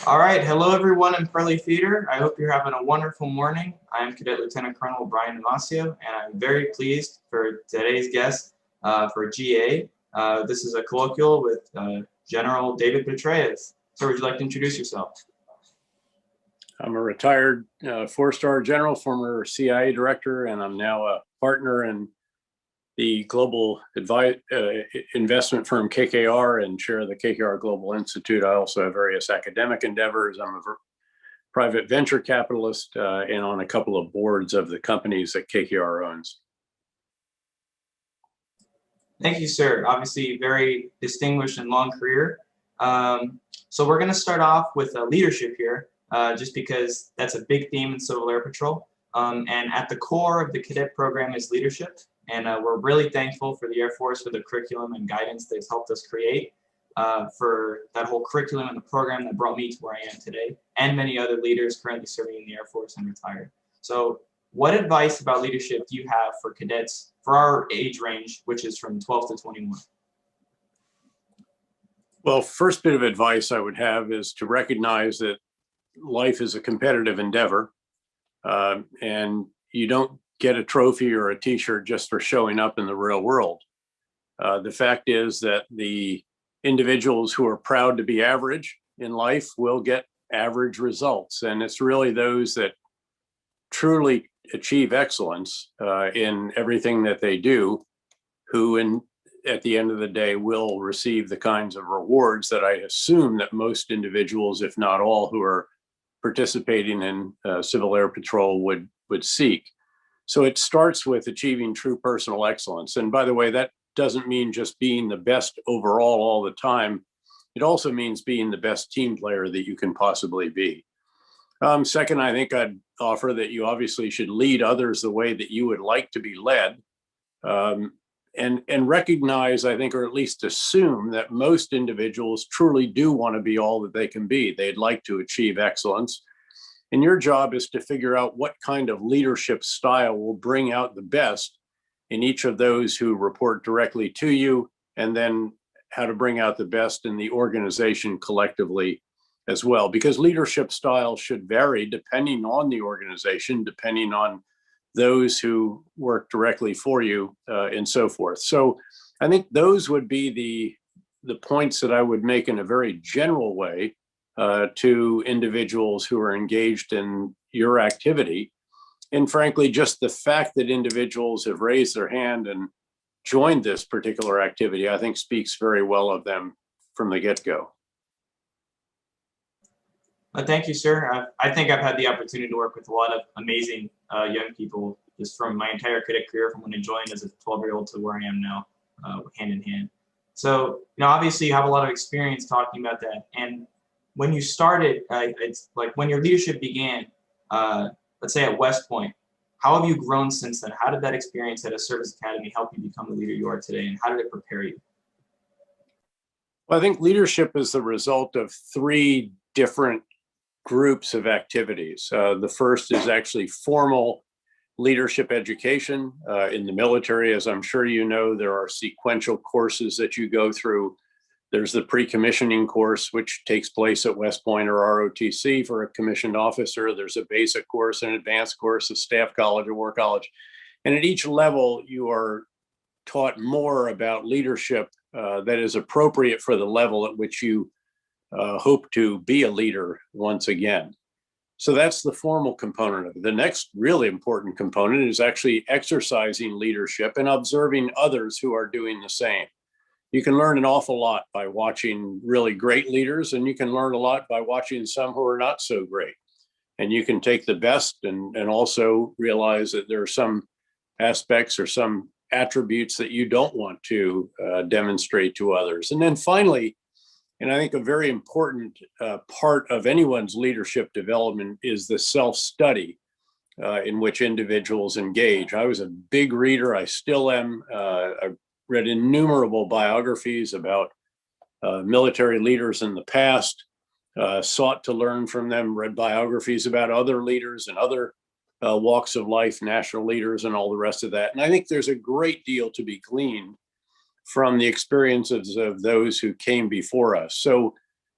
All right, hello everyone in Pearly Theater. I hope you're having a wonderful morning. I am Cadet Lieutenant Colonel Brian Mascio, and I'm very pleased for today's guest for GA. This is a colloquial with General David Petraeus. Sir, would you like to introduce yourself? I'm a retired four-star general, former CIA director, and I'm now a partner in the global investment firm KKR and chair of the KKR Global Institute. I also have various academic endeavors. I'm a private venture capitalist and on a couple of boards of the companies that KKR owns. Thank you, sir. Obviously, very distinguished and long career. So we're going to start off with leadership here, just because that's a big theme in Civil Air Patrol. And at the core of the cadet program is leadership. And we're really thankful for the Air Force for the curriculum and guidance they've helped us create for that whole curriculum and the program that brought me to where I am today, and many other leaders currently serving in the Air Force and retired. So what advice about leadership do you have for cadets for our age range, which is from 12 to 21? Well, first bit of advice I would have is to recognize that life is a competitive endeavor, and you don't get a trophy or a t-shirt just for showing up in the real world. The fact is that the individuals who are proud to be average in life will get average results. And it's really those that truly achieve excellence in everything that they do who at the end of the day will receive the kinds of rewards that I assume that most individuals, if not all, who are participating in Civil Air Patrol would seek. So it starts with achieving true personal excellence. And by the way, that doesn't mean just being the best overall all the time. It also means being the best team player that you can possibly be. Second, I think I'd offer that you obviously should lead others the way that you would like to be led, and recognize, I think, or at least assume that most individuals truly do want to be all that they can be. They'd like to achieve excellence. And your job is to figure out what kind of leadership style will bring out the best in each of those who report directly to you, and then how to bring out the best in the organization collectively as well. Because leadership style should vary depending on the organization, depending on those who work directly for you, and so forth. So I think those would be the points that I would make in a very general way to individuals who are engaged in your activity. And frankly, just the fact that individuals have raised their hand and joined this particular activity, I think speaks very well of them from the get-go. Thank you, sir. I think I've had the opportunity to work with a lot of amazing young people just from my entire cadet career, from when I joined as a 12-year-old to where I am now, hand in hand. So, obviously you have a lot of experience talking about that. And when you started, it's like when your leadership began, let's say at West Point, how have you grown since then? How did that experience at a service academy help you become the leader you are today, and how did it prepare you? Well, I think leadership is the result of three different groups of activities. The first is actually formal leadership education. In the military, as I'm sure you know, there are sequential courses that you go through. There's the pre-commissioning course, which takes place at West Point or ROTC for a commissioned officer. There's a basic course, an advanced course, a staff college, a war college. And at each level, you are taught more about leadership that is appropriate for the level at which you hope to be a leader once again. So that's the formal component of it. The next really important component is actually exercising leadership and observing others who are doing the same. You can learn an awful lot by watching really great leaders, and you can learn a lot by watching some who are not so great. And you can take the best and also realize that there are some aspects or some attributes that you don't want to demonstrate to others. And then finally, and I think a very important part of anyone's leadership development is the self-study in which individuals engage. I was a big reader, I still am. I read innumerable biographies about military leaders in the past, sought to learn from them, read biographies about other leaders and other walks of life, national leaders and all the rest of that. And I think there's a great deal to be gleaned from the experiences of those who came before us. So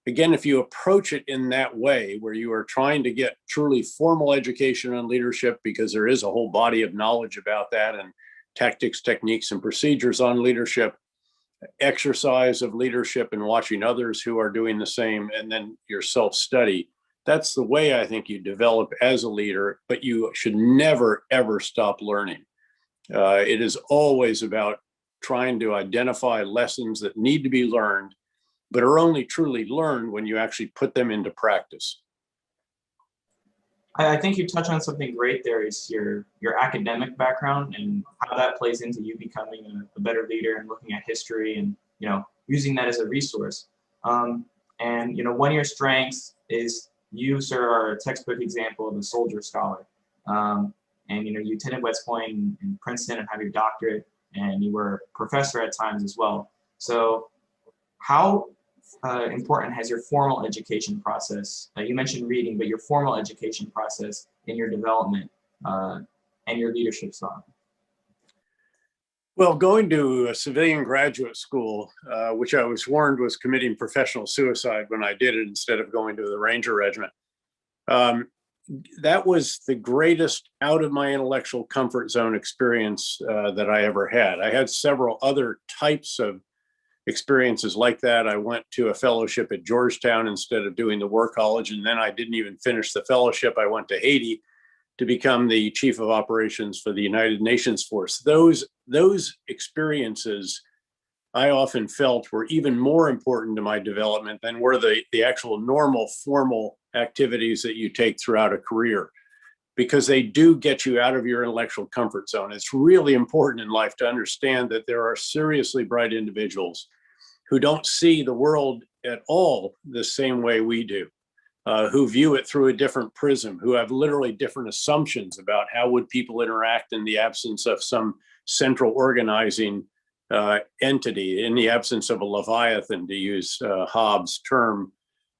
again, if you approach it in that way, where you are trying to get truly formal education on leadership, because there is a whole body of knowledge about that, and tactics, techniques, and procedures on leadership, exercise of leadership and watching others who are doing the same, and then your self-study. That's the way I think you develop as a leader, but you should never, ever stop learning. It is always about trying to identify lessons that need to be learned, but are only truly learned when you actually put them into practice. I think you touched on something great there, is your academic background and how that plays into you becoming a better leader and looking at history and, you know, using that as a resource. And, you know, one of your strengths is you, sir, are a textbook example of a soldier scholar. And, you know, you attended West Point and Princeton and have your doctorate, and you were a professor at times as well. So how important has your formal education process, you mentioned reading, but your formal education process in your development and your leadership style? Well, going to a civilian graduate school, which I was warned was committing professional suicide when I did it instead of going to the Ranger Regiment, that was the greatest out of my intellectual comfort zone experience that I ever had. I had several other types of experiences like that. I went to a fellowship at Georgetown instead of doing the War College, and then I didn't even finish the fellowship. I went to Haiti to become the chief of operations for the United Nations Force. Those experiences I often felt were even more important to my development than were the actual normal formal activities that you take throughout a career, because they do get you out of your intellectual comfort zone. It's really important in life to understand that there are seriously bright individuals who don't see the world at all the same way we do, who view it through a different prism, who have literally different assumptions about how would people interact in the absence of some central organizing entity, in the absence of a Leviathan, to use Hobbes' term.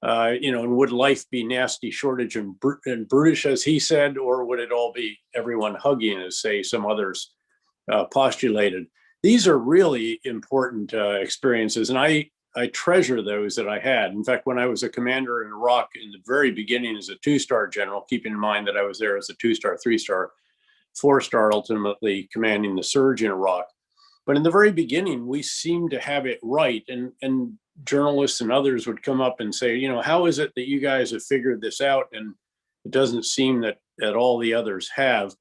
You know, and would life be nasty, shortage, and brutish, as he said, or would it all be everyone hugging, as say some others postulated? These are really important experiences, and I treasure those that I had. In fact, when I was a commander in Iraq in the very beginning as a 2-star general, keeping in mind that I was there as a 2-star, 3-star, 4-star, ultimately commanding the surge in Iraq. But in the very beginning, we seemed to have it right, and journalists and others would come up and say, you know, how is it that you guys have figured this out? And it doesn't seem that all the others have.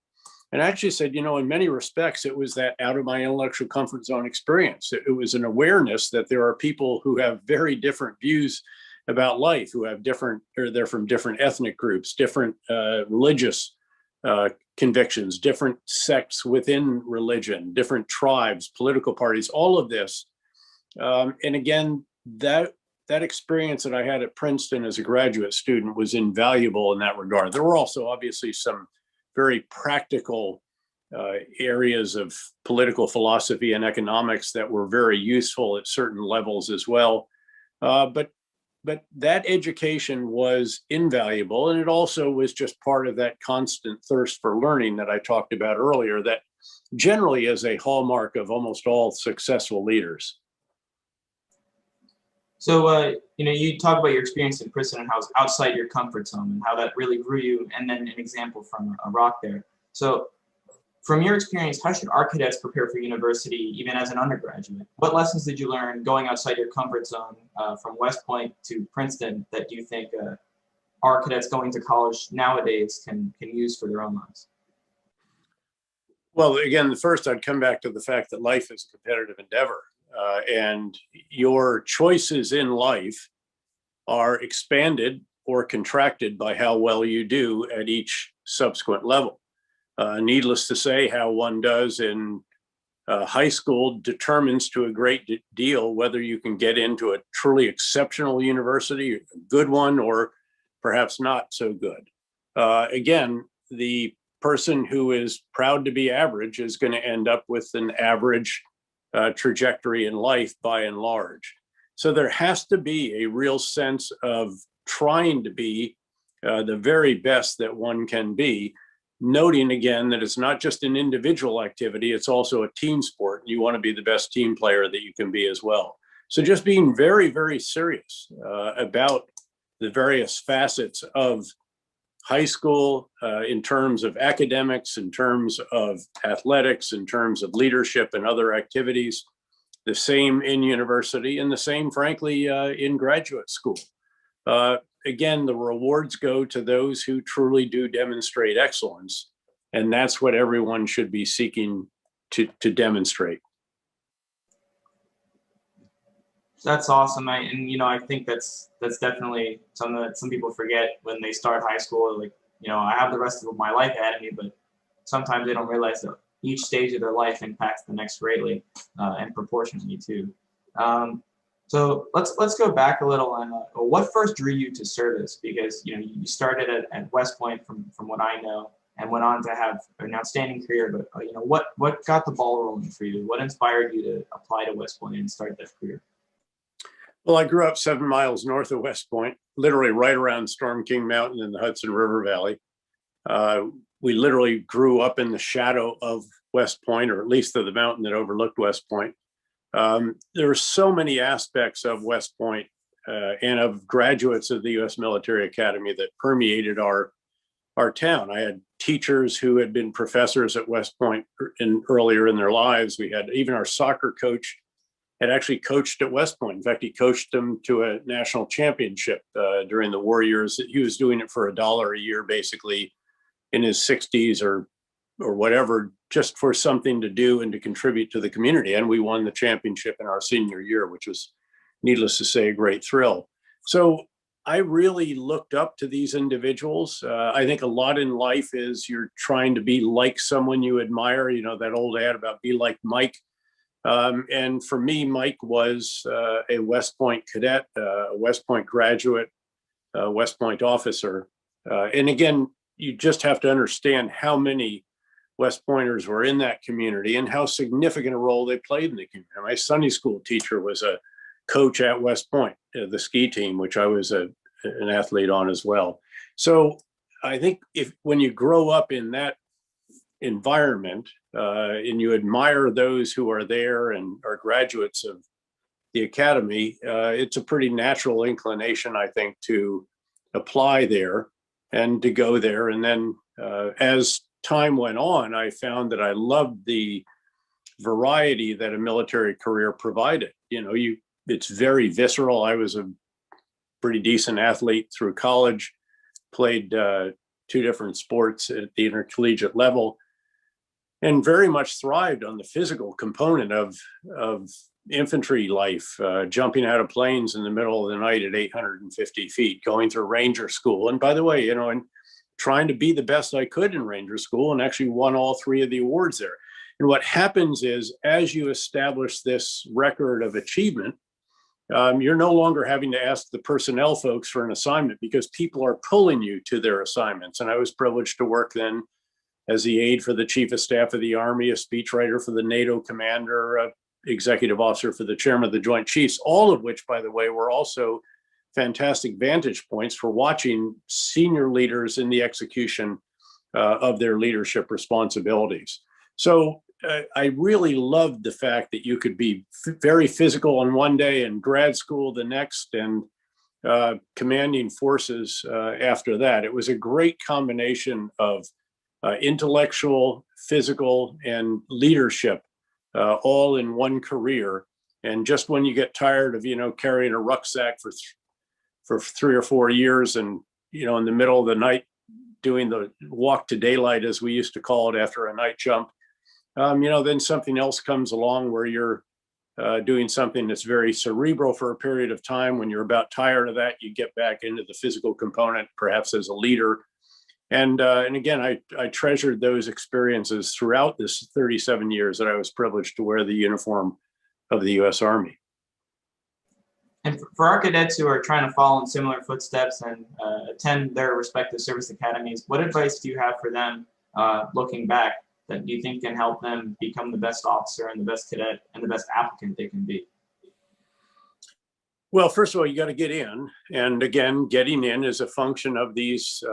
And I actually said, you know, in many respects, it was that out of my intellectual comfort zone experience. It was an awareness that there are people who have very different views about life, who have different, or they're from different ethnic groups, different religious convictions, different sects within religion, different tribes, political parties, all of this. And again, that experience that I had at Princeton as a graduate student was invaluable in that regard. There were also obviously some very practical areas of political philosophy and economics that were very useful at certain levels as well. But that education was invaluable, and it also was just part of that constant thirst for learning that I talked about earlier, that generally is a hallmark of almost all successful leaders. So, you know, you talk about your experience in Princeton and how it's outside your comfort zone and how that really grew you, and then an example from Iraq there. So from your experience, how should our cadets prepare for university, even as an undergraduate? What lessons did you learn going outside your comfort zone from West Point to Princeton that you think our cadets going to college nowadays can use for their own lives? Well, again, first I'd come back to the fact that life is a competitive endeavor. And your choices in life are expanded or contracted by how well you do at each subsequent level. Needless to say, how one does in high school determines to a great deal whether you can get into a truly exceptional university, a good one, or perhaps not so good. Again, the person who is proud to be average is going to end up with an average trajectory in life by and large. So there has to be a real sense of trying to be the very best that one can be, noting again that it's not just an individual activity, it's also a team sport. You want to be the best team player that you can be as well. So just being very, very serious about the various facets of high school in terms of academics, in terms of athletics, in terms of leadership and other activities, the same in university and the same, frankly, in graduate school. Again, the rewards go to those who truly do demonstrate excellence, and that's what everyone should be seeking to demonstrate. That's awesome. I think that's definitely something that some people forget when they start high school. Like, I have the rest of my life ahead of me, but sometimes they don't realize that each stage of their life impacts the next greatly, and proportionately too. So let's go back a little and what first drew you to service? Because you started at West Point from what I know, and went on to have an outstanding career. But what got the ball rolling for you? What inspired you to apply to West Point and start that career? Well, I grew up 7 miles north of West Point, literally right around Storm King Mountain in the Hudson River Valley. We literally grew up in the shadow of West Point, or at least of the mountain that overlooked West Point. There are so many aspects of West Point and of graduates of the U.S. Military Academy that permeated our town. I had teachers who had been professors at West Point earlier in their lives. We had even our soccer coach had actually coached at West Point. In fact, he coached them to a national championship during the war years. He was doing it for $1 a year, basically, in his 60s or whatever, just for something to do and to contribute to the community. And we won the championship in our senior year, which was, needless to say, a great thrill. So I really looked up to these individuals. I think a lot in life is you're trying to be like someone you admire. That old ad about be like Mike. And for me, Mike was a West Point cadet, a West Point graduate, a West Point officer. And again, you just have to understand how many West Pointers were in that community and how significant a role they played in the community. My Sunday school teacher was a coach at West Point, the ski team, which I was an athlete on as well. So I think when you grow up in that environment and you admire those who are there and are graduates of the academy, it's a pretty natural inclination, I think, to apply there and to go there. And then as time went on, I found that I loved the variety that a military career provided. It's very visceral. I was a pretty decent athlete through college, played 2 different sports at the intercollegiate level, and very much thrived on the physical component of infantry life, jumping out of planes in the middle of the night at 850 feet, going through Ranger School. And by the way, and trying to be the best I could in Ranger School, and actually won all 3 of the awards there. And what happens is, as you establish this record of achievement, you're no longer having to ask the personnel folks for an assignment because people are pulling you to their assignments. And I was privileged to work then as the aide for the Chief of Staff of the Army, a speechwriter for the NATO commander, a executive officer for the chairman of the Joint Chiefs, all of which, by the way, were also fantastic vantage points for watching senior leaders in the execution of their leadership responsibilities. So I really loved the fact that you could be very physical on one day and grad school the next, and commanding forces after that. It was a great combination of intellectual, physical, and leadership all in one career. And just when you get tired of, carrying a rucksack for 3 or 4 years and, in the middle of the night doing the walk to daylight, as we used to call it after a night jump, then something else comes along where you're doing something that's very cerebral for a period of time. When you're about tired of that, you get back into the physical component, perhaps as a leader. And again, I treasured those experiences throughout this 37 years that I was privileged to wear the uniform of the U.S. Army. And for our cadets who are trying to follow in similar footsteps and attend their respective service academies, what advice do you have for them looking back that you think can help them become the best officer and the best cadet and the best applicant they can be? Well, first of all, you got to get in. And again, getting in is a function of these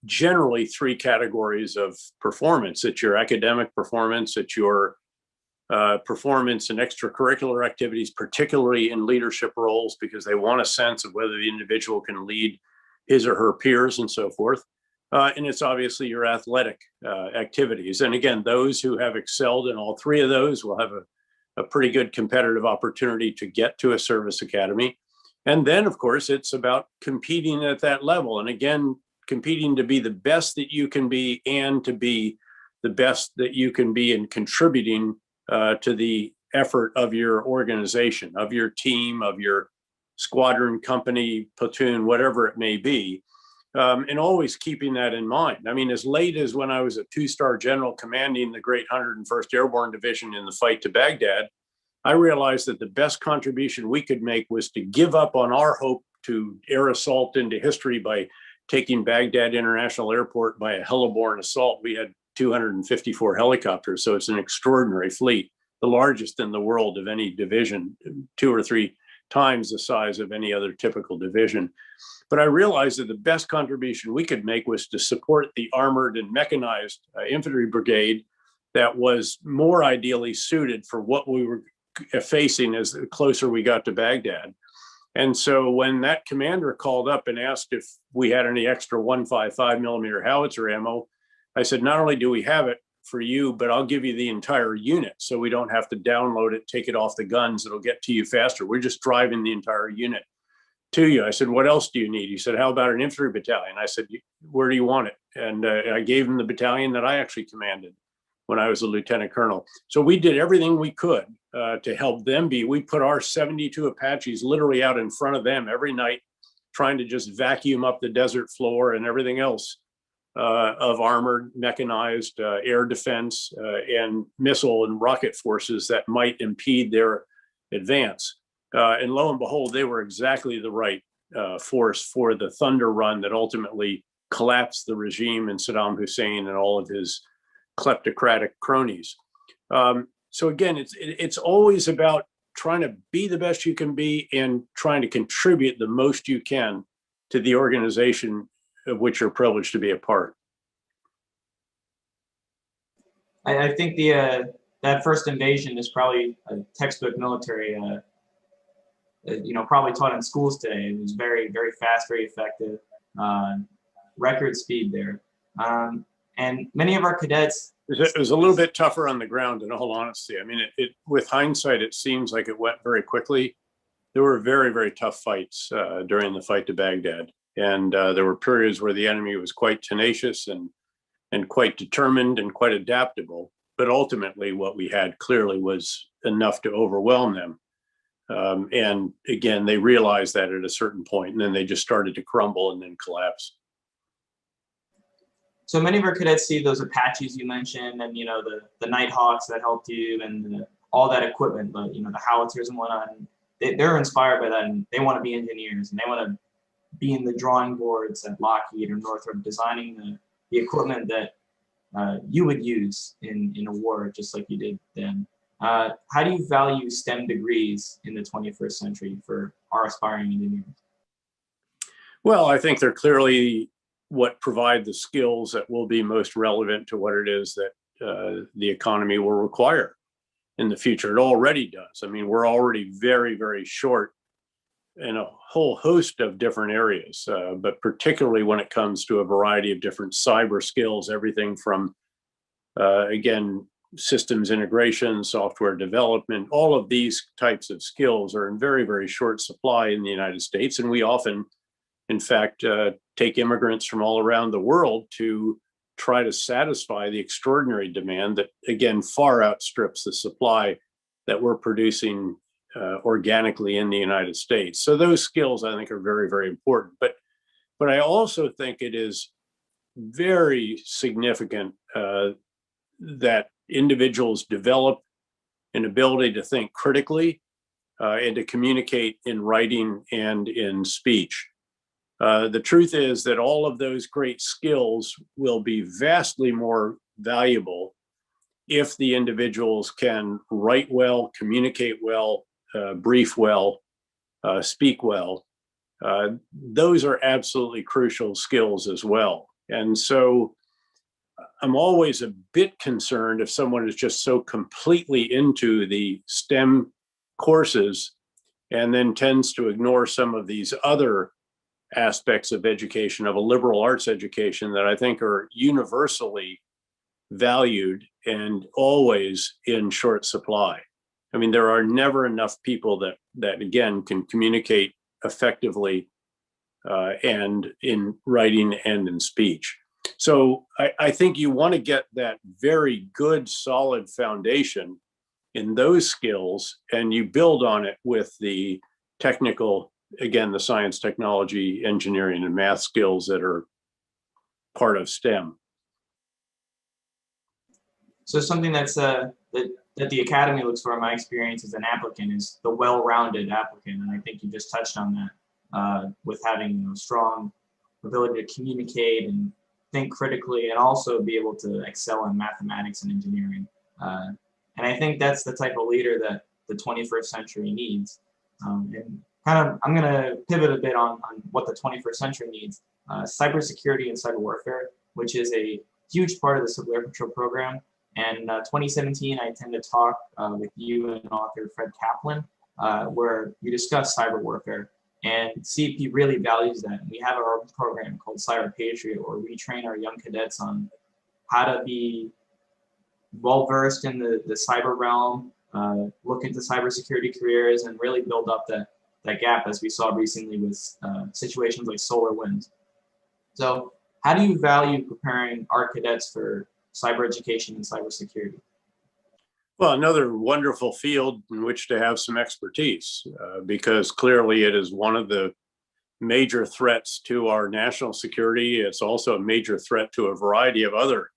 generally 3 categories of performance. It's your academic performance, it's your performance and extracurricular activities, particularly in leadership roles, because they want a sense of whether the individual can lead his or her peers and so forth. And it's obviously your athletic activities. And again, those who have excelled in all three of those will have a pretty good competitive opportunity to get to a service academy. And then, of course, it's about competing at that level. And again, competing to be the best that you can be and to be the best that you can be in contributing to the effort of your organization, of your team, of your squadron, company, platoon, whatever it may be. And always keeping that in mind. I mean, as late as when I was a two-star general commanding the great 101st Airborne Division in the fight to Baghdad, I realized that the best contribution we could make was to give up on our hope to air assault into history by taking Baghdad International Airport by a heliborne assault. We had 254 helicopters, so it's an extraordinary fleet, the largest in the world of any division, 2 or 3 times the size of any other typical division. But I realized that the best contribution we could make was to support the armored and mechanized infantry brigade that was more ideally suited for what we were facing as the closer we got to Baghdad. And so when that commander called up and asked if we had any extra 155 millimeter howitzer ammo, I said, not only do we have it for you, but I'll give you the entire unit so we don't have to download it, take it off the guns. It'll get to you faster. We're just driving the entire unit to you. I said, what else do you need? He said, how about an infantry battalion? I said, where do you want it? And I gave him the battalion that I actually commanded when I was a lieutenant colonel. So we did everything we could to help them be. We put our 72 Apaches literally out in front of them every night, trying to just vacuum up the desert floor and everything else of armored, mechanized air defense and missile and rocket forces that might impede their advance. And lo and behold, they were exactly the right force for the Thunder Run that ultimately collapsed the regime and Saddam Hussein and all of his kleptocratic cronies. So again, it's always about trying to be the best you can be and trying to contribute the most you can to the organization of which you're privileged to be a part. I think that first invasion is probably a textbook military, probably taught in schools today. It was very, very fast, very effective, record speed there. And many of our cadets. It was a little bit tougher on the ground, in all honesty. I mean, with hindsight, it seems like it went very quickly. There were very, very tough fights during the fight to Baghdad. And there were periods where the enemy was quite tenacious and quite determined and quite adaptable. But ultimately, what we had clearly was enough to overwhelm them. And again, they realized that at a certain point, and then they just started to crumble and then collapse. So many of our cadets see those Apaches you mentioned, and the Nighthawks that helped you, and all that equipment, the howitzers and whatnot. And they're inspired by that, and they want to be engineers, and they want to be in the drawing boards at Lockheed or Northrop, designing the equipment that you would use in a war, just like you did then. How do you value STEM degrees in the 21st century for our aspiring engineers? Well, I think they're clearly what provide the skills that will be most relevant to what it is that the economy will require in the future. It already does. I mean, we're already very, very short in a whole host of different areas, but particularly when it comes to a variety of different cyber skills, everything from, again, systems integration, software development, all of these types of skills are in very, very short supply in the United States. And we often, in fact, take immigrants from all around the world to try to satisfy the extraordinary demand that, again, far outstrips the supply that we're producing organically in the United States. So those skills, I think, are very, very important. But I also think it is very significant that individuals develop an ability to think critically and to communicate in writing and in speech. The truth is that all of those great skills will be vastly more valuable if the individuals can write well, communicate well, brief well, speak well. Those are absolutely crucial skills as well. And so I'm always a bit concerned if someone is just so completely into the STEM courses and then tends to ignore some of these other aspects of education, of a liberal arts education, that I think are universally valued and always in short supply. I mean, there are never enough people that again can communicate effectively and in writing and in speech. So I think you want to get that very good, solid foundation in those skills, and you build on it with the technical, again, the science, technology, engineering, and math skills that are part of STEM. So something that's that the academy looks for, in my experience as an applicant, is the well-rounded applicant, and I think you just touched on that with having strong ability to communicate and think critically, and also be able to excel in mathematics and engineering. And I think that's the type of leader that the 21st century needs. And kind of, I'm going to pivot a bit on what the 21st century needs. Cybersecurity and cyber warfare, which is a huge part of the Civil Air Patrol program. And 2017, I attended a talk with you and author Fred Kaplan, where you discussed cyber warfare. And CAP really values that. And we have our own program called Cyber Patriot, where we train our young cadets on how to be well-versed in the cyber realm, look into cybersecurity careers, and really build up that gap, as we saw recently with situations like SolarWinds. So how do you value preparing our cadets for cyber education and cybersecurity? Well, another wonderful field in which to have some expertise, because clearly it is one of the major threats to our national security. It's also a major threat to a variety of other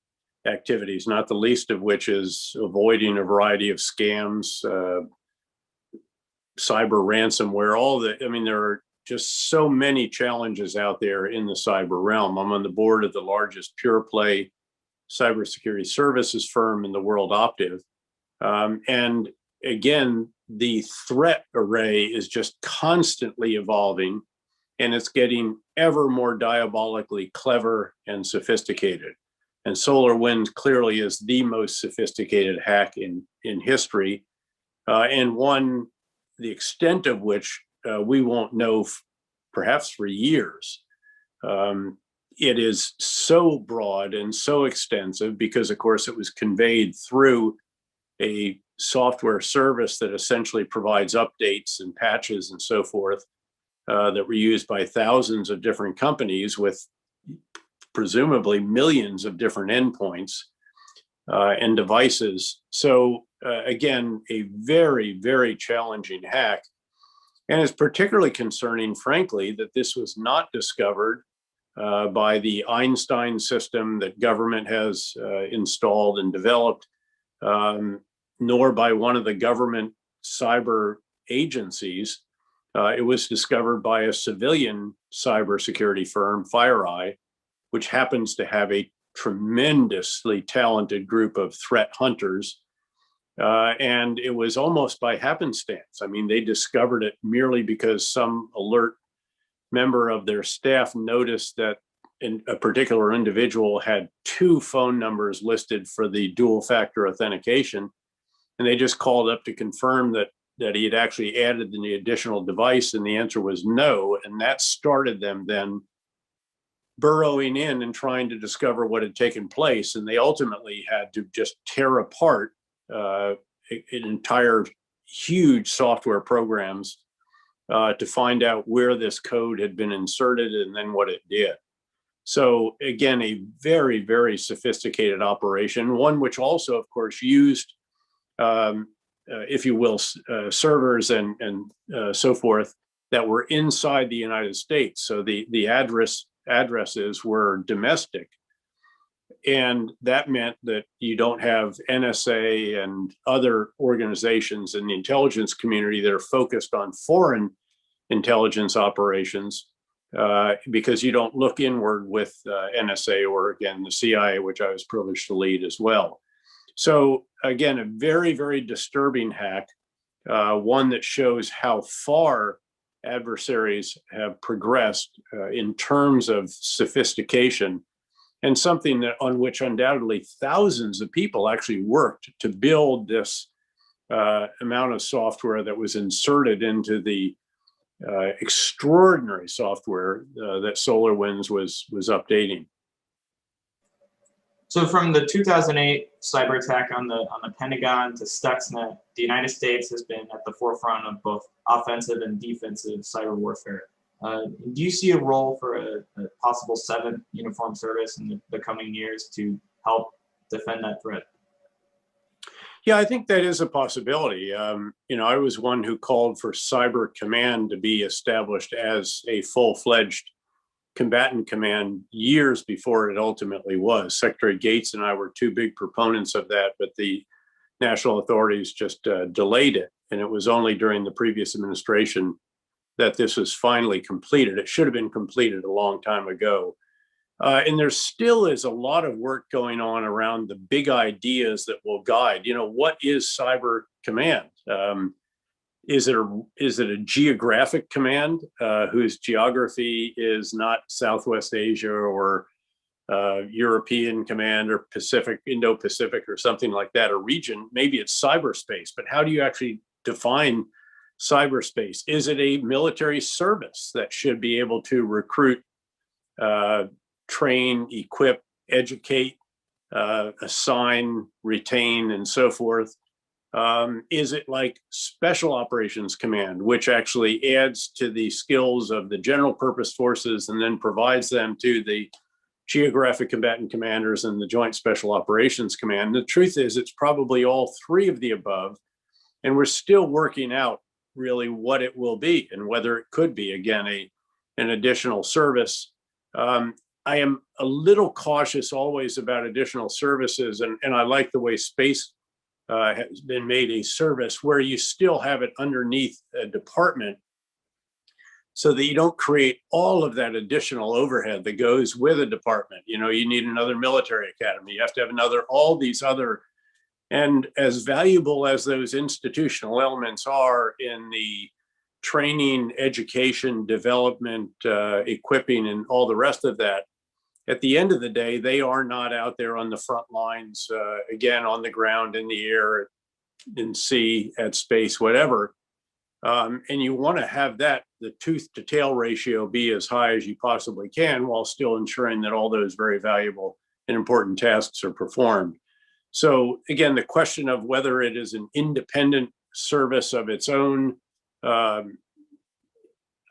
activities, not the least of which is avoiding a variety of scams, cyber ransomware, I mean, there are just so many challenges out there in the cyber realm. I'm on the board of the largest pure play cybersecurity services firm in the world, Optiv. And again, the threat array is just constantly evolving, and it's getting ever more diabolically clever and sophisticated. And SolarWinds clearly is the most sophisticated hack in history, and one, the extent of which we won't know perhaps for years. It is so broad and so extensive because, of course, it was conveyed through a software service that essentially provides updates and patches and so forth that were used by thousands of different companies with presumably millions of different endpoints and devices. So again, a very, very challenging hack. And it's particularly concerning, frankly, that this was not discovered by the Einstein system that government has installed and developed, nor by one of the government cyber agencies. It was discovered by a civilian cybersecurity firm, FireEye, which happens to have a tremendously talented group of threat hunters. And it was almost by happenstance. I mean, they discovered it merely because some alert member of their staff noticed that a particular individual had 2 phone numbers listed for the dual factor authentication. And they just called up to confirm that he had actually added the additional device, and the answer was no. And that started them then burrowing in and trying to discover what had taken place. And they ultimately had to just tear apart an entire huge software programs to find out where this code had been inserted and then what it did. So again, a very, very sophisticated operation, one which also, of course, used, if you will, servers and so forth that were inside the United States. So the addresses were domestic. And that meant that you don't have NSA and other organizations in the intelligence community that are focused on foreign intelligence operations, because you don't look inward with NSA or, again, the CIA, which I was privileged to lead as well. So again, a very, very disturbing hack, one that shows how far adversaries have progressed in terms of sophistication. and something that on which undoubtedly thousands of people actually worked to build this amount of software that was inserted into the extraordinary software that SolarWinds was updating. So from the 2008 cyber attack on the Pentagon to Stuxnet, the United States has been at the forefront of both offensive and defensive cyber warfare. Do you see a role for a possible 7th uniform service in the coming years to help defend that threat? Yeah, I think that is a possibility. I was one who called for Cyber Command to be established as a full-fledged combatant command years before it ultimately was. Secretary Gates and I were two big proponents of that, but the national authorities just delayed it. And it was only during the previous administration that this was finally completed. It should have been completed a long time ago. And there still is a lot of work going on around the big ideas that will guide, what is Cyber Command? Is it a geographic command whose geography is not Southwest Asia or European command or Pacific, Indo-Pacific or something like that, a region? Maybe it's cyberspace, but how do you actually define cyberspace? Is it a military service that should be able to recruit, train, equip, educate, assign, retain, and so forth? Is it like Special Operations Command, which actually adds to the skills of the general purpose forces and then provides them to the geographic combatant commanders and the Joint Special Operations Command? The truth is, it's probably all three of the above, and we're still working out really what it will be and whether it could be, again, an additional service. I am a little cautious always about additional services, and I like the way space has been made a service where you still have it underneath a department so that you don't create all of that additional overhead that goes with a department. You need another military academy. You have to have all these other, and as valuable as those institutional elements are in the training, education, development, equipping, and all the rest of that, at the end of the day, they are not out there on the front lines, again, on the ground, in the air, in sea, at space, whatever. And you want to have the tooth to tail ratio be as high as you possibly can while still ensuring that all those very valuable and important tasks are performed. So again, the question of whether it is an independent service of its own,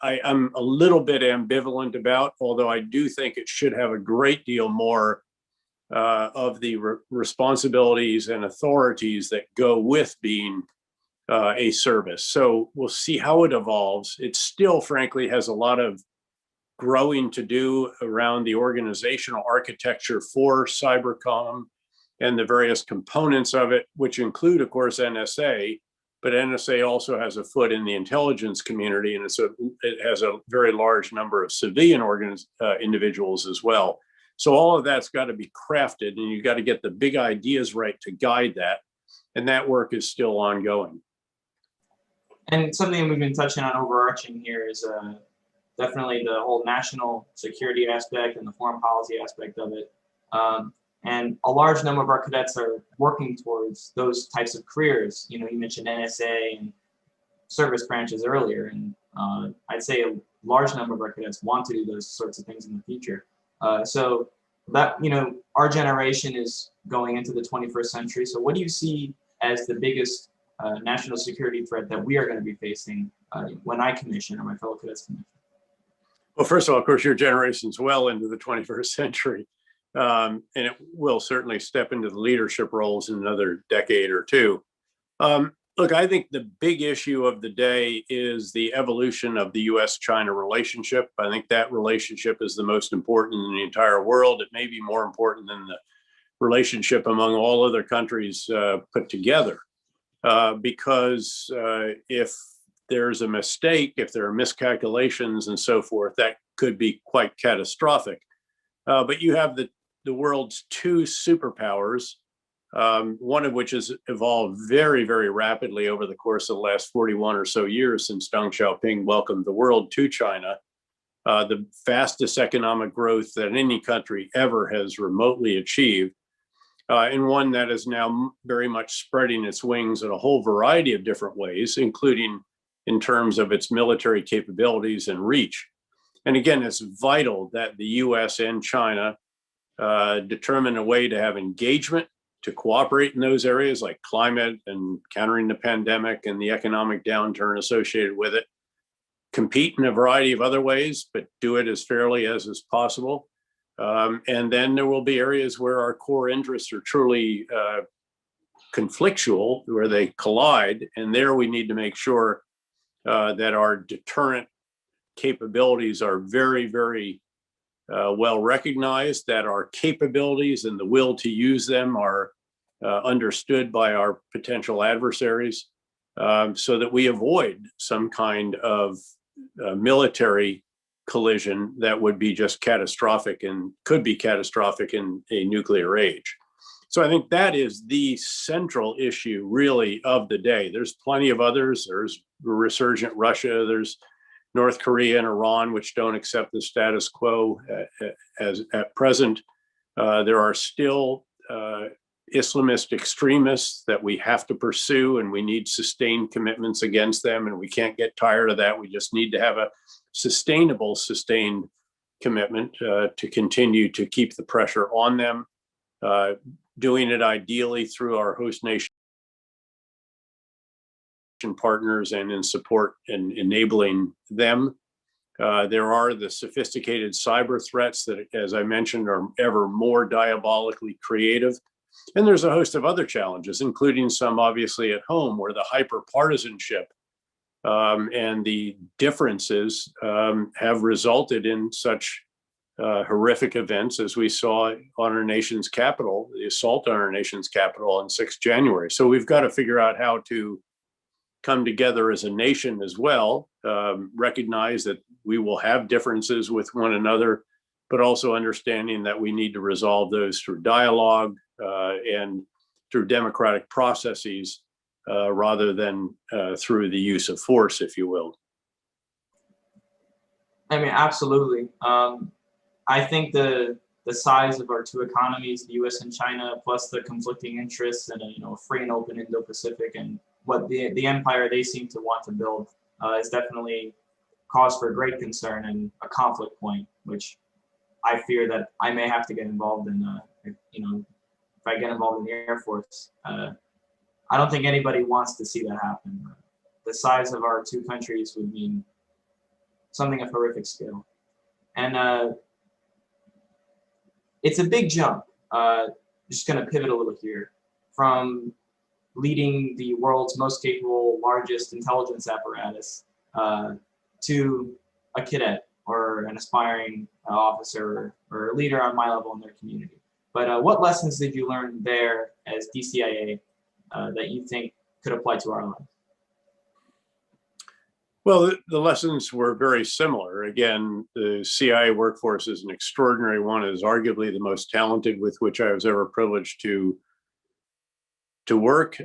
I'm a little bit ambivalent about, although I do think it should have a great deal more of the responsibilities and authorities that go with being a service. So we'll see how it evolves. It still, frankly, has a lot of growing to do around the organizational architecture for cybercom and the various components of it, which include, of course, NSA. But NSA also has a foot in the intelligence community, and it has a very large number of civilian individuals as well. So all of that's got to be crafted, and you've got to get the big ideas right to guide that. And that work is still ongoing. And something we've been touching on overarching here is definitely the whole national security aspect and the foreign policy aspect of it. And a large number of our cadets are working towards those types of careers. You mentioned NSA and service branches earlier, and I'd say a large number of our cadets want to do those sorts of things in the future. So that, our generation is going into the 21st century. So what do you see as the biggest national security threat that we are going to be facing when I commission or my fellow cadets commission? Well, first of all, of course, your generation's well into the 21st century. And it will certainly step into the leadership roles in another decade or two. Look, I think the big issue of the day is the evolution of the US-China relationship. I think that relationship is the most important in the entire world. It may be more important than the relationship among all other countries put together. Because if there's a mistake, if there are miscalculations and so forth, that could be quite catastrophic. But you have the world's two superpowers, one of which has evolved very, very rapidly over the course of the last 41 or so years since Deng Xiaoping welcomed the world to China. the fastest economic growth that any country ever has remotely achieved, and one that is now very much spreading its wings in a whole variety of different ways, including in terms of its military capabilities and reach. And again, it's vital that the US and China determine a way to have engagement, to cooperate in those areas like climate and countering the pandemic and the economic downturn associated with it, compete in a variety of other ways, but do it as fairly as is possible. And then there will be areas where our core interests are truly conflictual, where they collide. And there we need to make sure that our deterrent capabilities are very, very well recognized, that our capabilities and the will to use them are understood by our potential adversaries, so that we avoid some kind of military collision that would be just catastrophic and could be catastrophic in a nuclear age. So I think that is the central issue really of the day. There's plenty of others. There's resurgent Russia, there's North Korea and Iran, which don't accept the status quo as at present. There are still Islamist extremists that we have to pursue, and we need sustained commitments against them, and we can't get tired of that. We just need to have a sustained commitment to continue to keep the pressure on them, doing it ideally through our host nation partners and in support and enabling them. There are the sophisticated cyber threats that, as I mentioned, are ever more diabolically creative. And there's a host of other challenges, including some obviously at home, where the hyper-partisanship and the differences have resulted in such horrific events as we saw on our nation's capital, the assault on our nation's capital on 6th January. So we've got to figure out how to come together as a nation as well, recognize that we will have differences with one another, but also understanding that we need to resolve those through dialogue and through democratic processes rather than through the use of force, if you will. I mean, absolutely. I think the size of our two economies, the U.S. and China, plus the conflicting interests in a free and open Indo-Pacific, and what the empire they seem to want to build is definitely cause for great concern and a conflict point, which I fear that I may have to get involved in. If I get involved in the Air Force, I don't think anybody wants to see that happen. The size of our two countries would mean something of horrific scale, and it's a big jump. Just going to pivot a little here from leading the world's most capable, largest intelligence apparatus to a cadet or an aspiring officer or a leader on my level in their community. But what lessons did you learn there as DCIA that you think could apply to our lives? Well, the lessons were very similar. Again, the CIA workforce is an extraordinary one. It is arguably the most talented with which I was ever privileged to work.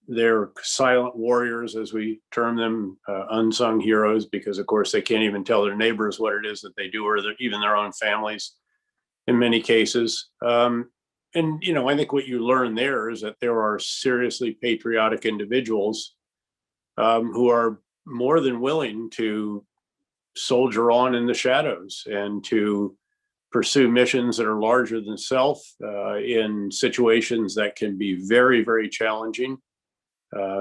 They're silent warriors, as we term them, unsung heroes, because of course they can't even tell their neighbors what it is that they do, or even their own families in many cases. And I think what you learn there is that there are seriously patriotic individuals who are more than willing to soldier on in the shadows and to pursue missions that are larger than self in situations that can be very, very challenging,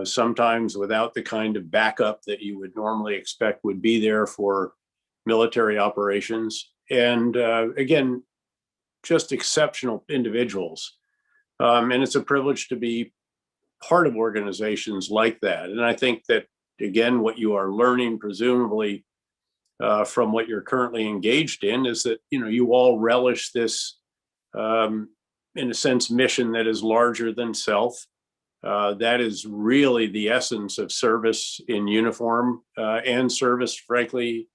sometimes without the kind of backup that you would normally expect would be there for military operations. And again, just exceptional individuals. And it's a privilege to be part of organizations like that. And I think that, again, what you are learning, presumably, from what you're currently engaged in is that, you all relish this, in a sense, mission that is larger than self. That is really the essence of service in uniform and service, frankly,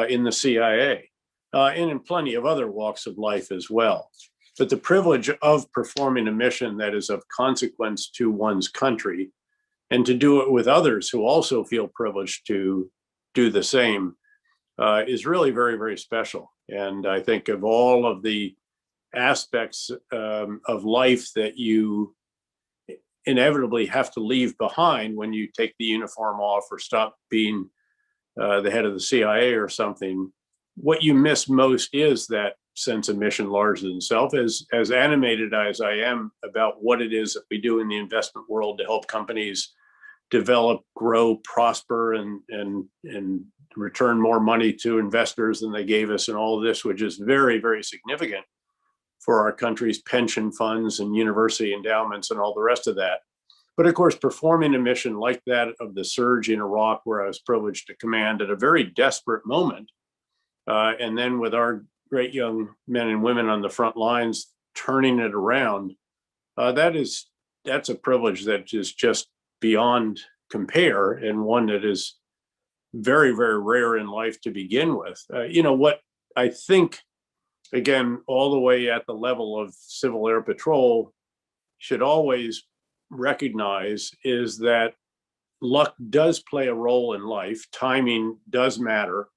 in the CIA and in plenty of other walks of life as well. But the privilege of performing a mission that is of consequence to one's country, and to do it with others who also feel privileged to do the same, is really very, very special. And I think of all of the aspects of life that you inevitably have to leave behind when you take the uniform off or stop being the head of the CIA or something, what you miss most is that sense of mission larger than self. As animated as I am about what it is that we do in the investment world to help companies develop, grow, prosper, and return more money to investors than they gave us, and all of this, which is very, very significant for our country's pension funds and university endowments and all the rest of that. But of course, performing a mission like that of the surge in Iraq, where I was privileged to command at a very desperate moment, and then with our great young men and women on the front lines turning it around, that's a privilege that is just beyond compare, and one that is very, very rare in life to begin with. What I think, again, all the way at the level of Civil Air Patrol should always recognize is that luck does play a role in life. Timing does matter.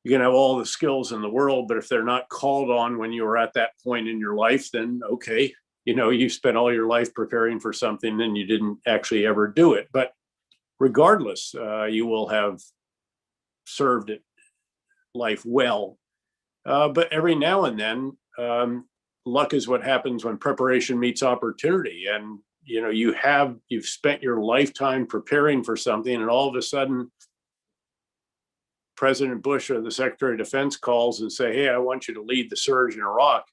You can have all the skills in the world, but if they're not called on when you are at that point in your life, then okay, you spent all your life preparing for something and you didn't actually ever do it. But regardless, you will have served life well. But every now and then, luck is what happens when preparation meets opportunity. And you've spent your lifetime preparing for something, and all of a sudden President Bush or the Secretary of Defense calls and say, "Hey, I want you to lead the surge in Iraq."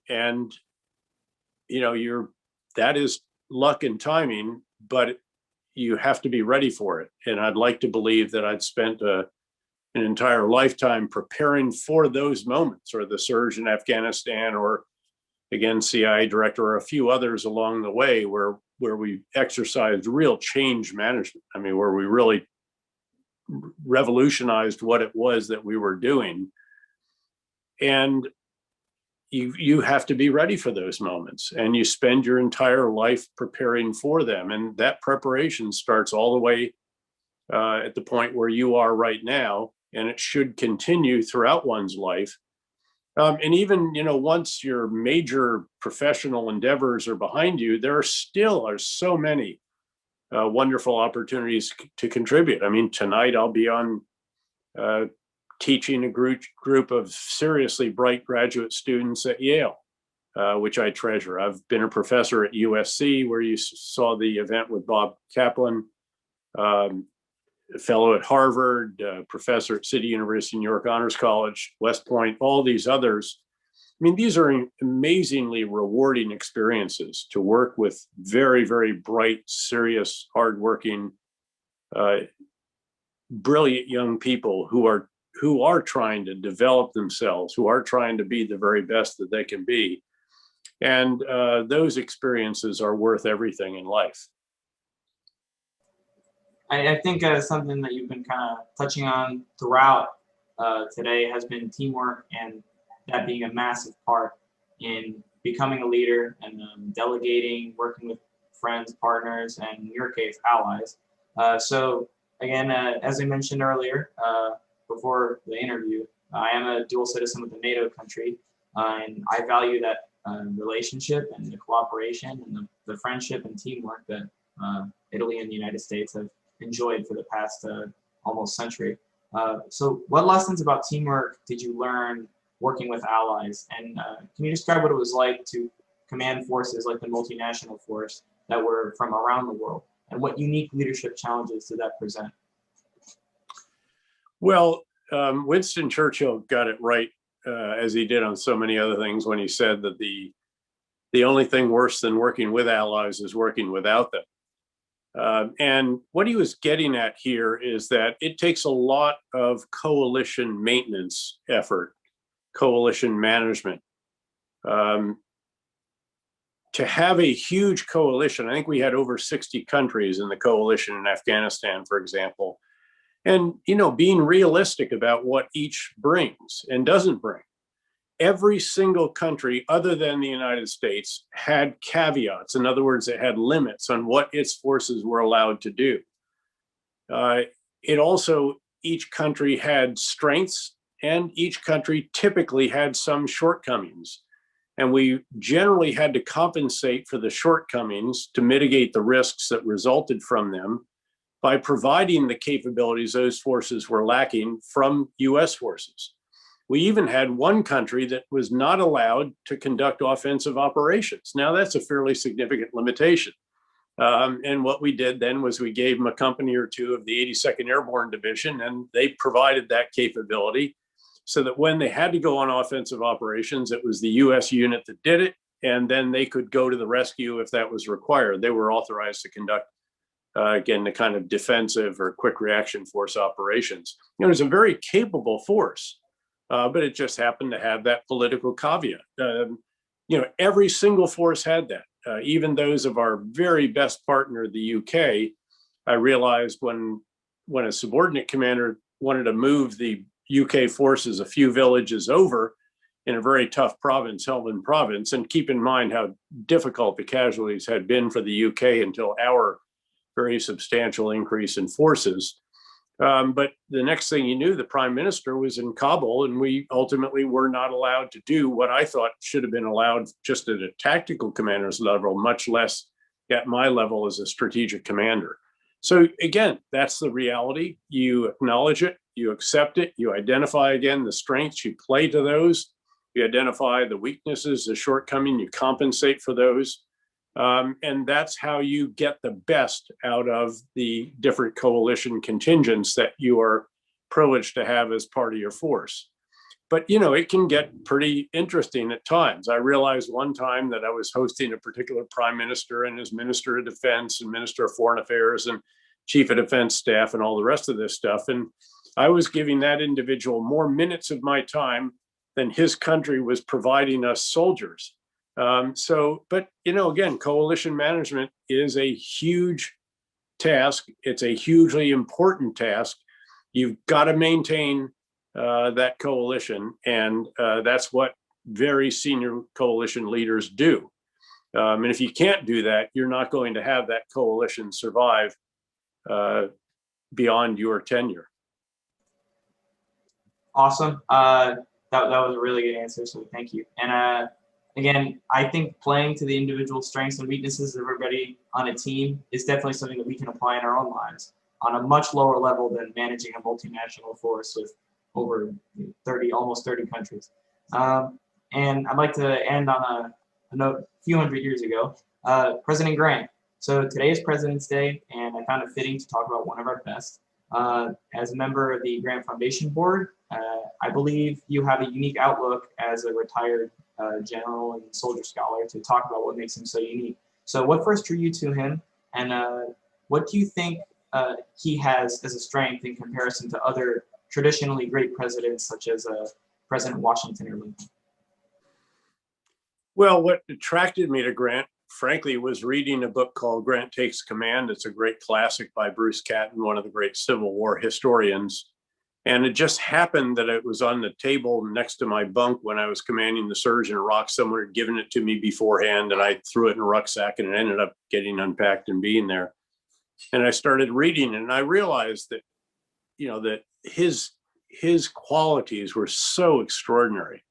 And that is luck and timing, but you have to be ready for it. And I'd like to believe that I'd spent an entire lifetime preparing for those moments, or the surge in Afghanistan, or again, CIA director, or a few others along the way where we exercised real change management. I mean, where we really revolutionized what it was that we were doing. And you have to be ready for those moments, and you spend your entire life preparing for them. And that preparation starts all the way at the point where you are right now, and it should continue throughout one's life. And even, once your major professional endeavors are behind you, there still are so many wonderful opportunities to contribute. I mean, tonight I'll be on teaching a group of seriously bright graduate students at Yale, which I treasure. I've been a professor at USC, where you saw the event with Bob Kaplan, a fellow at Harvard, professor at City University, New York Honors College, West Point, all these others. I mean, these are amazingly rewarding experiences to work with very, very bright, serious, hardworking, brilliant young people who are trying to develop themselves, who are trying to be the very best that they can be. And those experiences are worth everything in life. I think something that you've been kind of touching on throughout today has been teamwork, and that being a massive part in becoming a leader, and delegating, working with friends, partners, and in your case, allies. So again, as I mentioned earlier, before the interview, I am a dual citizen with a NATO country, and I value that relationship and the cooperation and the friendship and teamwork that Italy and the United States have enjoyed for the past almost century. So what lessons about teamwork did you learn working with allies? And can you describe what it was like to command forces like the multinational force that were from around the world? And what unique leadership challenges did that present? Well, Winston Churchill got it right, as he did on so many other things, when he said that the only thing worse than working with allies is working without them. And what he was getting at here is that it takes a lot of coalition maintenance effort, coalition management. To have a huge coalition, I think we had over 60 countries in the coalition in Afghanistan, for example. And, being realistic about what each brings and doesn't bring. Every single country other than the United States had caveats. In other words, it had limits on what its forces were allowed to do. It also each country had strengths and each country typically had some shortcomings. And we generally had to compensate for the shortcomings to mitigate the risks that resulted from them by providing the capabilities those forces were lacking from US forces. We even had one country that was not allowed to conduct offensive operations. Now that's a fairly significant limitation. And what we did then was we gave them a company or two of the 82nd Airborne Division, and they provided that capability so that when they had to go on offensive operations, it was the US unit that did it, and then they could go to the rescue if that was required. They were authorized to conduct, again, the kind of defensive or quick reaction force operations. It was a very capable force, but it just happened to have that political caveat. Every single force had that. Even those of our very best partner, the UK, I realized when a subordinate commander wanted to move the UK forces a few villages over in a very tough province, Helmand province, and keep in mind how difficult the casualties had been for the UK until our very substantial increase in forces. But the next thing you knew, the prime minister was in Kabul, and we ultimately were not allowed to do what I thought should have been allowed just at a tactical commander's level, much less at my level as a strategic commander. So again, that's the reality. You acknowledge it, you accept it, you identify again the strengths, you play to those, you identify the weaknesses, the shortcoming, you compensate for those. And that's how you get the best out of the different coalition contingents that you are privileged to have as part of your force. But, it can get pretty interesting at times. I realized one time that I was hosting a particular prime minister and his minister of defense and minister of foreign affairs and chief of defense staff and all the rest of this stuff. And I was giving that individual more minutes of my time than his country was providing us soldiers. But again, coalition management is a huge task. It's a hugely important task. You've got to maintain that coalition, and that's what very senior coalition leaders do. And if you can't do that, you're not going to have that coalition survive beyond your tenure. Awesome. That was a really good answer, so thank you. And again, I think playing to the individual strengths and weaknesses of everybody on a team is definitely something that we can apply in our own lives on a much lower level than managing a multinational force with over almost 30 countries. And I'd like to end on a note. A few hundred years ago, President Grant. So today is President's Day, and I found it fitting to talk about one of our best. As a member of the Grant Foundation Board, I believe you have a unique outlook as a retired general and soldier scholar to talk about what makes him so unique. So what first drew you to him, and what do you think he has as a strength in comparison to other traditionally great presidents such as President Washington or Lincoln? Well, what attracted me to Grant, frankly, was reading a book called Grant Takes Command. It's a great classic by Bruce Catton, one of the great Civil War historians. And it just happened that it was on the table next to my bunk when I was commanding the surge in Iraq. Someone had given it to me beforehand, and I threw it in a rucksack, and it ended up getting unpacked and being there. And I started reading, and I realized that, that his qualities were so extraordinary.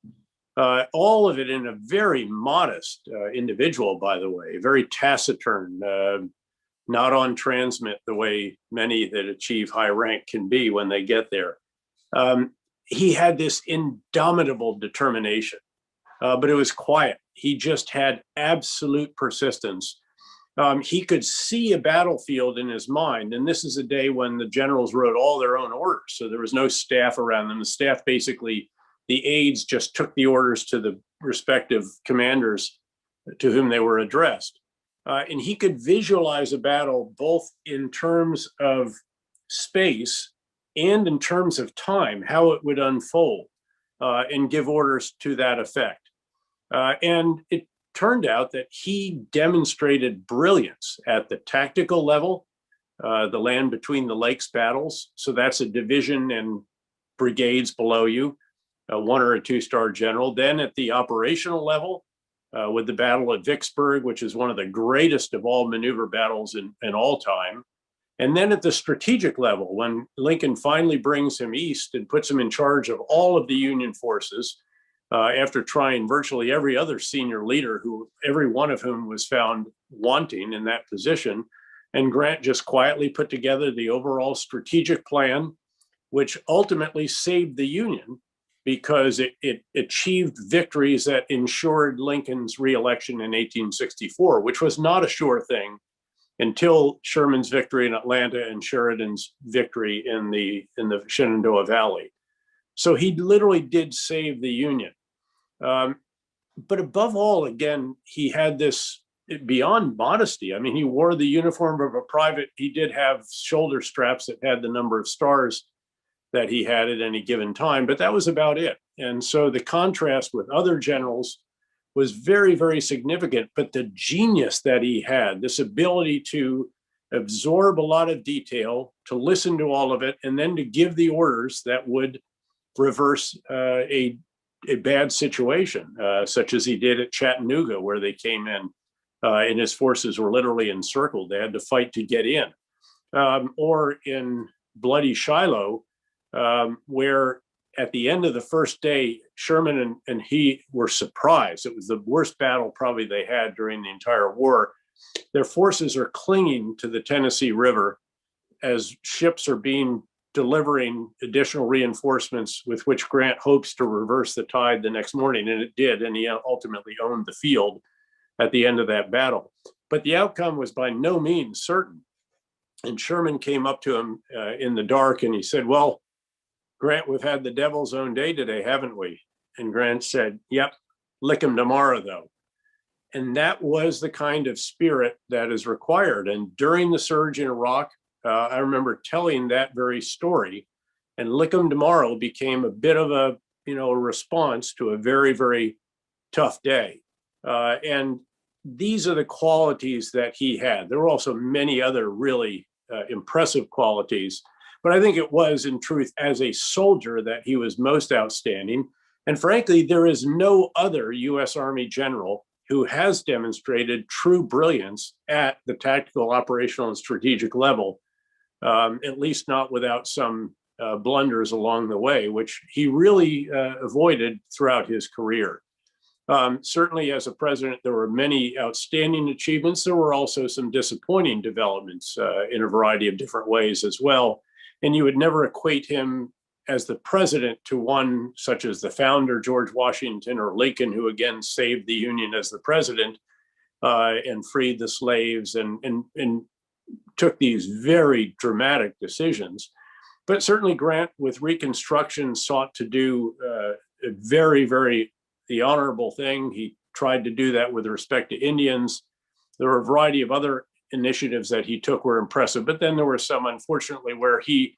All of it in a very modest individual, by the way, very taciturn, not on transmit the way many that achieve high rank can be when they get there. He had this indomitable determination, but it was quiet. He just had absolute persistence. He could see a battlefield in his mind, and this is a day when the generals wrote all their own orders, so there was no staff around them. The staff basically, the aides just took the orders to the respective commanders to whom they were addressed. And he could visualize a battle both in terms of space and in terms of time, how it would unfold, and give orders to that effect. And it turned out that he demonstrated brilliance at the tactical level, the land between the lakes battles. So that's a division and brigades below you, a 1 or a 2-star general. Then at the operational level, with the battle at Vicksburg, which is one of the greatest of all maneuver battles in all time. And then at the strategic level, when Lincoln finally brings him east and puts him in charge of all of the Union forces, after trying virtually every other senior leader, every one of whom was found wanting in that position, and Grant just quietly put together the overall strategic plan, which ultimately saved the Union because it achieved victories that ensured Lincoln's reelection in 1864, which was not a sure thing until Sherman's victory in Atlanta and Sheridan's victory in the Shenandoah Valley. So he literally did save the Union. But above all, again, he had this beyond modesty. I mean, he wore the uniform of a private. He did have shoulder straps that had the number of stars that he had at any given time, but that was about it. And so the contrast with other generals was very, very significant. But the genius that he had, this ability to absorb a lot of detail, to listen to all of it, and then to give the orders that would reverse a bad situation, such as he did at Chattanooga, where they came in and his forces were literally encircled. They had to fight to get in. Or in Bloody Shiloh, where at the end of the first day, Sherman and he were surprised. It was the worst battle probably they had during the entire war. Their forces are clinging to the Tennessee River as ships are delivering additional reinforcements with which Grant hopes to reverse the tide the next morning. And it did. And he ultimately owned the field at the end of that battle. But the outcome was by no means certain. And Sherman came up to him in the dark and he said, "Well, Grant, we've had the devil's own day today, haven't we?" And Grant said, "Yep, lick him tomorrow, though." And that was the kind of spirit that is required. And during the surge in Iraq, I remember telling that very story, and lick 'em tomorrow became a bit of a response to a very, very tough day. And these are the qualities that he had. There were also many other really impressive qualities, but I think it was in truth as a soldier that he was most outstanding. And frankly, there is no other US Army general who has demonstrated true brilliance at the tactical, operational, and strategic level. At least not without some blunders along the way, which he really avoided throughout his career. Certainly as a president, there were many outstanding achievements. There were also some disappointing developments in a variety of different ways as well. And you would never equate him as the president to one such as the founder, George Washington, or Lincoln, who again saved the Union as the president and freed the slaves and took these very dramatic decisions. But certainly Grant, with Reconstruction, sought to do a very, very the honorable thing. He tried to do that with respect to Indians. There were a variety of other initiatives that he took were impressive, but then there were some, unfortunately, where he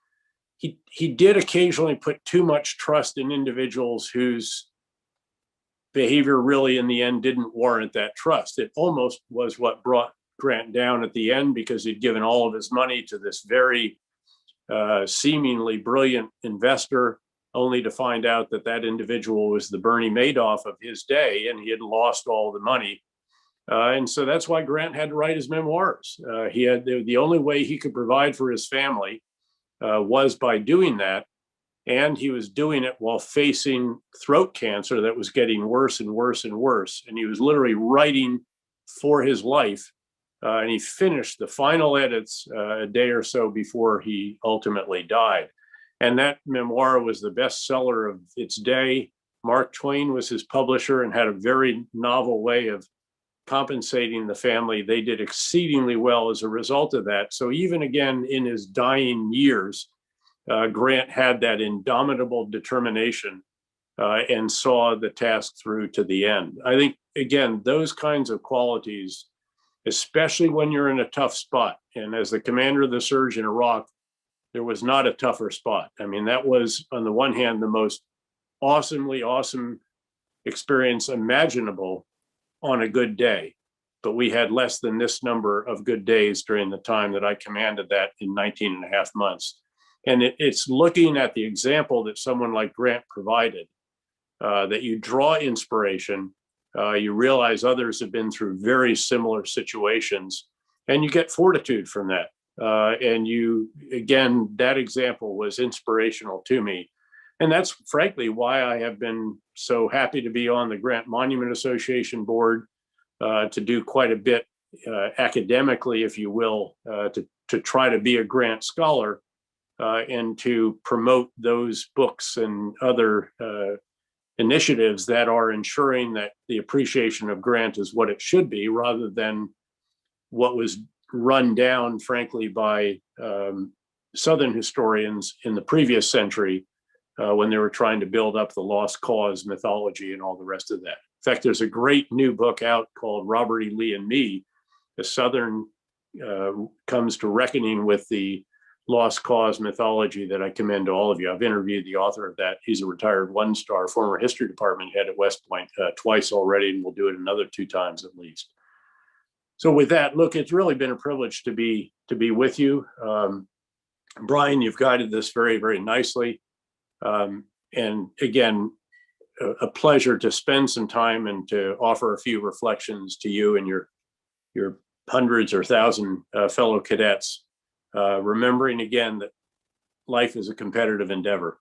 did occasionally put too much trust in individuals whose behavior really in the end didn't warrant that trust. It almost was what brought Grant down at the end, because he'd given all of his money to this very seemingly brilliant investor, only to find out that that individual was the Bernie Madoff of his day, and he had lost all the money. And so that's why Grant had to write his memoirs. He had the only way he could provide for his family was by doing that. And he was doing it while facing throat cancer that was getting worse and worse and worse. And he was literally writing for his life. And he finished the final edits a day or so before he ultimately died. And that memoir was the bestseller of its day. Mark Twain was his publisher and had a very novel way of compensating the family. They did exceedingly well as a result of that. So even again, in his dying years, Grant had that indomitable determination and saw the task through to the end. I think, again, those kinds of qualities, especially when you're in a tough spot. And as the commander of the surge in Iraq, there was not a tougher spot. I mean, that was, on the one hand, the most awesomely awesome experience imaginable on a good day. But we had less than this number of good days during the time that I commanded that in 19 and a half months. And it's looking at the example that someone like Grant provided, that you draw inspiration, you realize others have been through very similar situations, and you get fortitude from that. And you, again, that example was inspirational to me. And that's frankly why I have been so happy to be on the Grant Monument Association board, to do quite a bit academically, if you will, to try to be a grant scholar, and to promote those books and other initiatives that are ensuring that the appreciation of grant is what it should be, rather than what was run down, frankly, by Southern historians in the previous century, when they were trying to build up the lost cause mythology and all the rest of that. In fact, there's a great new book out called Robert E. Lee and Me, The Southern Comes to Reckoning with the Lost Cause Mythology, that I commend to all of you. I've interviewed the author of that. He's a retired one-star former history department head at West Point twice already, and we'll do it another 2 times at least. So with that, look, it's really been a privilege to be with you. Brian, you've guided this very, very nicely. And again, a pleasure to spend some time and to offer a few reflections to you and your hundreds or thousand fellow cadets, remembering again that life is a competitive endeavor.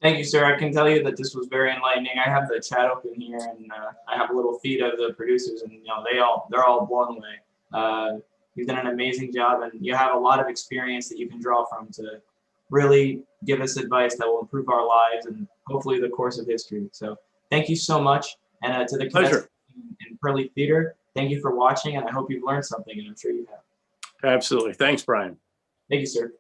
Thank you, sir. I can tell you that this was very enlightening. I have the chat open here, and I have a little feed of the producers, and they're all blown away. You've done an amazing job, and you have a lot of experience that you can draw from to really give us advice that will improve our lives and hopefully the course of history. So thank you so much. And to the cadets in Pearly Theater, thank you for watching, and I hope you've learned something, and I'm sure you have. Absolutely. Thanks, Brian. Thank you, sir.